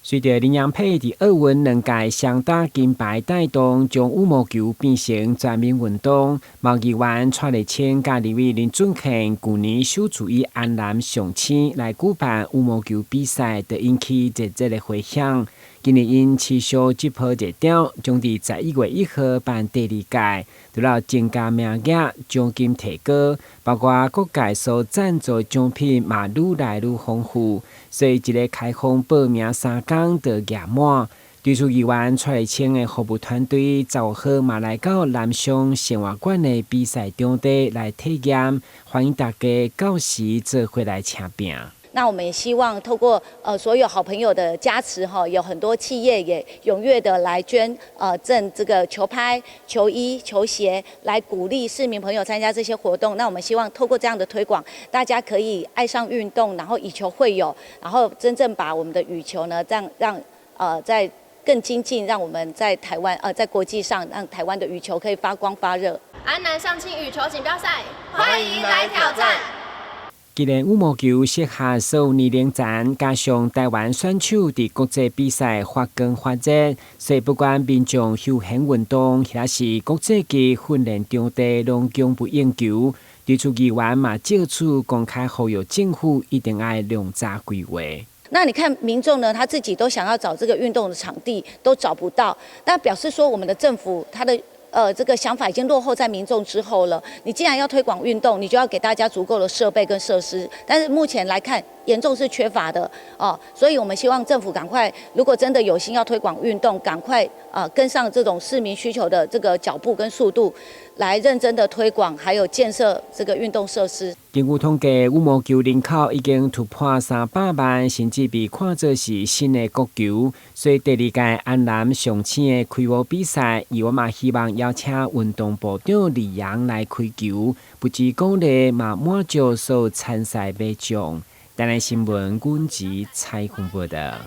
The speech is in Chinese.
随着林洋配伫奥运2届双打金牌带动，将羽毛球变成全民运动。毛议员蔡立青甲立委林俊宪去年首次以安南上青来举办羽毛球比赛，就引起热烈的回响。今年因持续这波热潮，将伫11月1号办第2届，除了增加名额、奖金提高，包括各界所赞助奖品嘛愈来愈丰富，所以一个开放报名3天就额满。对此议员蔡立青的服务团队10号嘛来到南商生活馆的比赛场地来体验，欢迎大家到时做回来请拼。那我们也希望透过所有好朋友的加持哈，有很多企业也踊跃的来捐赠这个球拍、球衣、球鞋，来鼓励市民朋友参加这些活动。那我们希望透过这样的推广，大家可以爱上运动，然后以球会友，然后真正把我们的羽球呢，让在更精进，让我们在台湾在国际上让台湾的羽球可以发光发热。安南上青羽球锦标赛，欢迎来挑战。既然羽毛球适合所有年龄层，加上台湾选手伫国际比赛发光发热，所以不管民众休闲运动，或是国际级训练场地，拢供不应求。对此议员嘛，借此公开呼吁政府一定要量早规划。那你看民众呢，他自己都想要找这个运动的场地，都找不到，那表示说我们的政府他的这个想法已经落后在民众之后了。你既然要推广运动，你就要给大家足够的设备跟设施，但是目前来看，严重是缺乏的哦。所以我们希望政府赶快，如果真的有心要推广运动，赶快跟上这种市民需求的这个脚步跟速度，来认真的推广，还有建设这个运动设施。根据统计，羽毛球人口已经突破300万，甚至被看作是新的国球。所以第2届安南上青的开幕比赛，我嘛希望邀请运动部长李阳来开球，不止鼓励嘛满足所有参赛买奖。台南新闻阮籍采访报道。